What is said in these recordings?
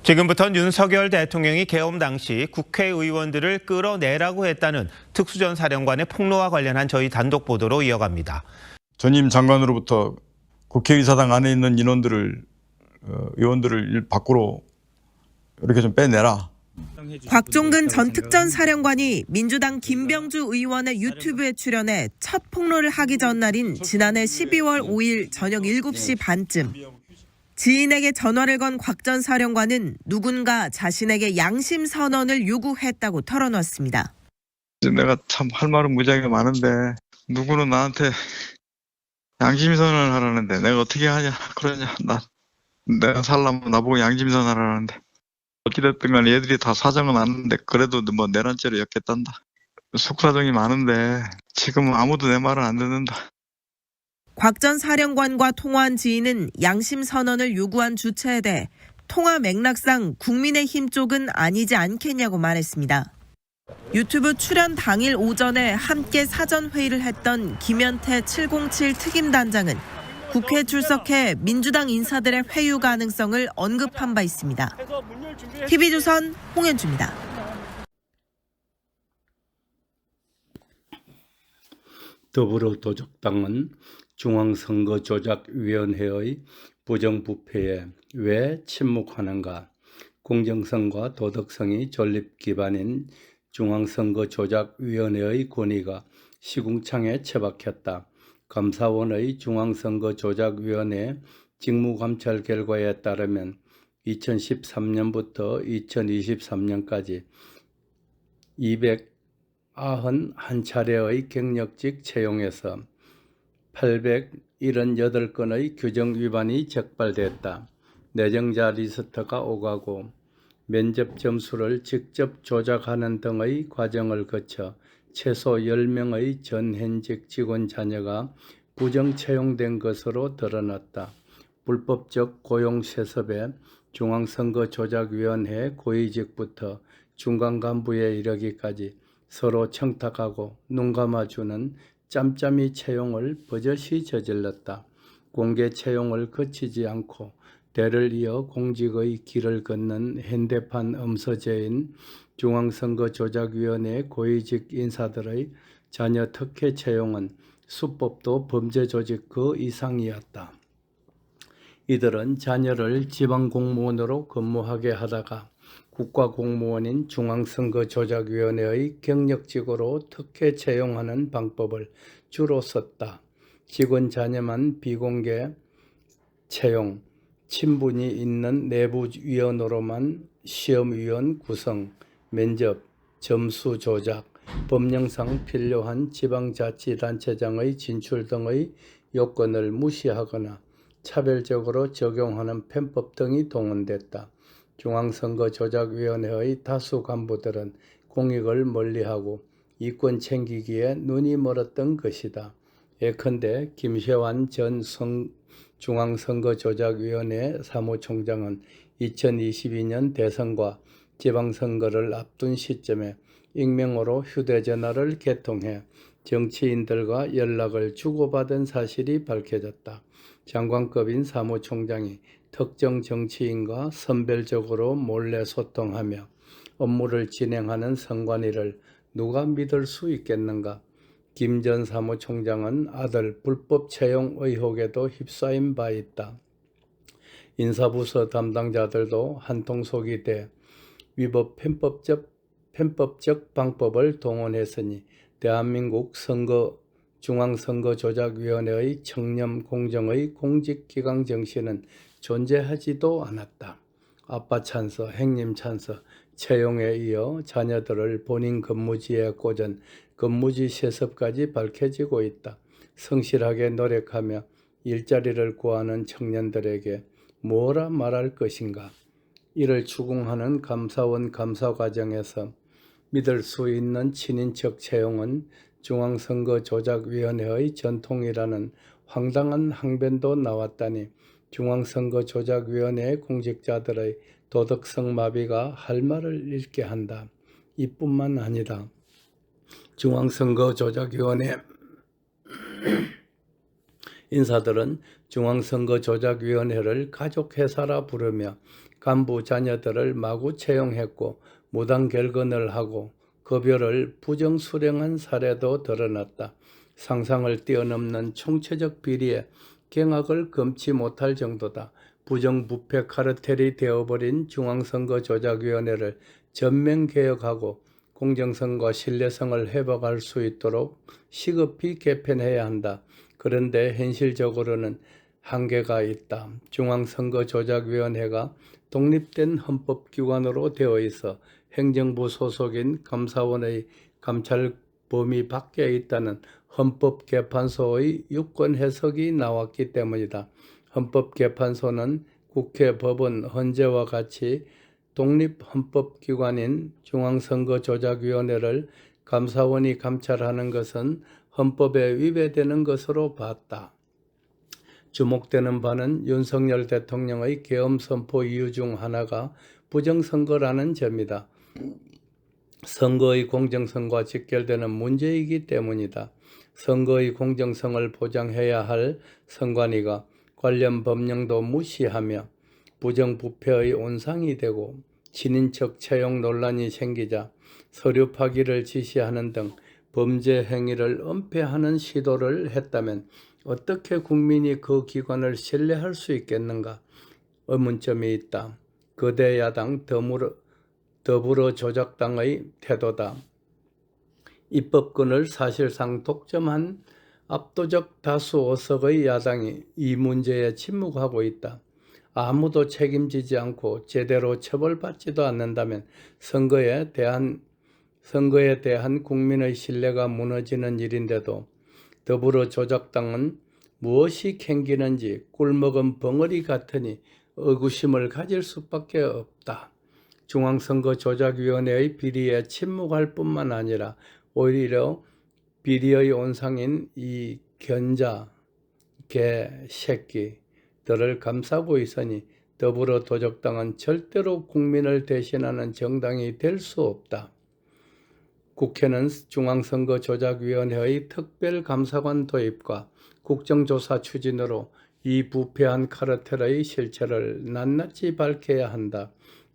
지금부터는 윤석열 대통령이 계엄 당시 국회의원들을 끌어내라고 했다는 특수전 사령관의 폭로와 관련한 저희 단독 보도로 이어갑니다. 전임 장관으로부터 국회의사당 안에 있는 의원들을 밖으로 이렇게 좀 빼내라. 곽종근 전 특전사령관이 민주당 김병주 의원의 유튜브에 출연해 첫 폭로를 하기 전날인 지난해 12월 5일 저녁 7시 반쯤 지인에게 전화를 건 곽 전 사령관은 누군가 자신에게 양심 선언을 요구했다고 털어놨습니다. 내가 참 할 말은 무지하게 많은데 누구는 나한테 양심 선언을 하라는데 내가 어떻게 하냐 그러냐. 내가 살려면 나보고 양심 선언하라는데 어찌됐든 간에 얘들이 다 사정은 아는데 그래도 뭐 내란죄로 엮겠단다. 속사정이 많은데 지금은 아무도 내 말을 안 듣는다. 곽 전 사령관과 통화한 지인은 양심 선언을 요구한 주체에 대해 통화 맥락상 국민의힘 쪽은 아니지 않겠냐고 말했습니다. 유튜브 출연 당일 오전에 함께 사전 회의를 했던 김현태 707 특임단장은 국회에 출석해 민주당 인사들의 회유 가능성을 언급한 바 있습니다. TV조선 홍현주입니다. 더불어도적당은 중앙선거조작위원회의 부정부패에 왜 침묵하는가? 공정성과 도덕성이 존립 기반인 중앙선거조작위원회의 권위가 시궁창에 처박혔다. 감사원의 중앙선거조작위원회 직무감찰 결과에 따르면 2013년부터 2023년까지 291차례의 경력직 채용에서 878건의 규정 위반이 적발됐다. 내정자 리스트가 오가고 면접 점수를 직접 조작하는 등의 과정을 거쳐 최소 10명의 전현직 직원 자녀가 부정 채용된 것으로 드러났다. 불법적 고용 세습에 중앙선거조작위원회 고위직부터 중간 간부에 이르기까지 서로 청탁하고 눈 감아주는 짬짬이 채용을 버젓이 저질렀다. 공개 채용을 거치지 않고 대를 이어 공직의 길을 걷는 현대판 엄서제인 중앙선거조작위원회 고위직 인사들의 자녀 특혜 채용은 수법도 범죄 조직 그 이상이었다. 이들은 자녀를 지방공무원으로 근무하게 하다가 국가공무원인 중앙선거조작위원회의 경력직으로 특혜 채용하는 방법을 주로 썼다. 직원 자녀만 비공개 채용, 친분이 있는 내부위원으로만 시험위원 구성, 면접, 점수 조작, 법령상 필요한 지방자치단체장의 진출 등의 요건을 무시하거나 차별적으로 적용하는 편법 등이 동원됐다. 중앙선거조작위원회의 다수 간부들은 공익을 멀리하고 이권 챙기기에 눈이 멀었던 것이다. 예컨대 김세환 전 중앙선거조작위원회 사무총장은 2022년 대선과 지방선거를 앞둔 시점에 익명으로 휴대전화를 개통해 정치인들과 연락을 주고받은 사실이 밝혀졌다. 장관급인 사무총장이 특정 정치인과 선별적으로 몰래 소통하며 업무를 진행하는 선관위를 누가 믿을 수 있겠는가? 김 전 사무총장은 아들 불법 채용 의혹에도 휩싸인 바 있다. 인사부서 담당자들도 한통속이 돼 위법 편법적 방법을 동원했으니 대한민국 중앙선거조작위원회의 청렴 공정의 공직기강 정신은 존재하지도 않았다. 아빠 찬서, 행님 찬서, 채용에 이어 자녀들을 본인 근무지에 꽂은 근무지 세습까지 밝혀지고 있다. 성실하게 노력하며 일자리를 구하는 청년들에게 뭐라 말할 것인가? 이를 추궁하는 감사원 감사 과정에서 믿을 수 있는 친인척 채용은 중앙선거조작위원회의 전통이라는 황당한 항변도 나왔다니 중앙선거조작위원회 공직자들의 도덕성 마비가 할 말을 잃게 한다. 이뿐만 아니다. 중앙선거조작위원회 인사들은 중앙선거조작위원회를 가족회사라 부르며 간부 자녀들을 마구 채용했고 무단 결근을 하고 급여를 부정 수령한 사례도 드러났다. 상상을 뛰어넘는 총체적 비리에 경악을 금치 못할 정도다. 부정부패 카르텔이 되어버린 중앙선거조작위원회를 전면 개혁하고 공정성과 신뢰성을 회복할 수 있도록 시급히 개편해야 한다. 그런데 현실적으로는 한계가 있다. 중앙선거조작위원회가 독립된 헌법기관으로 되어 있어 행정부 소속인 감사원의 감찰 범위 밖에 있다는 헌법재판소의 유권 해석이 나왔기 때문이다. 헌법재판소는 국회, 법원, 헌재와 같이 독립헌법기관인 중앙선거조작위원회를 감사원이 감찰하는 것은 헌법에 위배되는 것으로 봤다. 주목되는 바는 윤석열 대통령의 계엄 선포 이유 중 하나가 부정선거라는 점이다. 선거의 공정성과 직결되는 문제이기 때문이다. 선거의 공정성을 보장해야 할 선관위가 관련 법령도 무시하며 부정부패의 온상이 되고 친인척 채용 논란이 생기자 서류 파기를 지시하는 등 범죄 행위를 은폐하는 시도를 했다면 어떻게 국민이 그 기관을 신뢰할 수 있겠는가? 의문점이 있다. 거대 야당 더불어조작당의 태도다. 입법권을 사실상 독점한 압도적 다수 의석의 야당이 이 문제에 침묵하고 있다. 아무도 책임지지 않고 제대로 처벌받지도 않는다면 선거에 대한 국민의 신뢰가 무너지는 일인데도 더불어조작당은 무엇이 캥기는지 꿀먹은 벙어리 같으니 의구심을 가질 수밖에 없다. 중앙선거조작위원회의 비리에 침묵할 뿐만 아니라 오히려 비리의 온상인 이 견자, 개새끼들을 감싸고 있으니 더불어도적당은 절대로 국민을 대신하는 정당이 될 수 없다. 국회는 중앙선거조작위원회의 특별감사관 도입과 국정조사 추진으로 이 부패한 카르텔의 실체를 낱낱이 밝혀야 한다.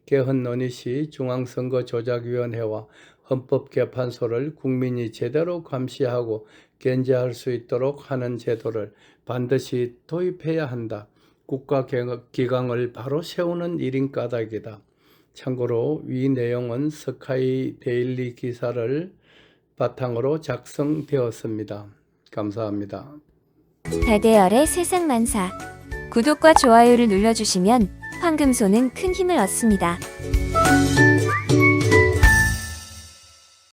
개헌 논의 시 중앙선거조작위원회와 헌법재판소를 국민이 제대로 감시하고 견제할 수 있도록 하는 제도를 반드시 도입해야 한다. 국가기강을 바로 세우는 일인 까닭이다. 참고로 이 내용은 스카이 데일리 기사를 바탕으로 작성되었습니다. 감사합니다. 달대열의 세상만사. 구독과 좋아요를 눌러주시면 황금소는 큰 힘을 얻습니다.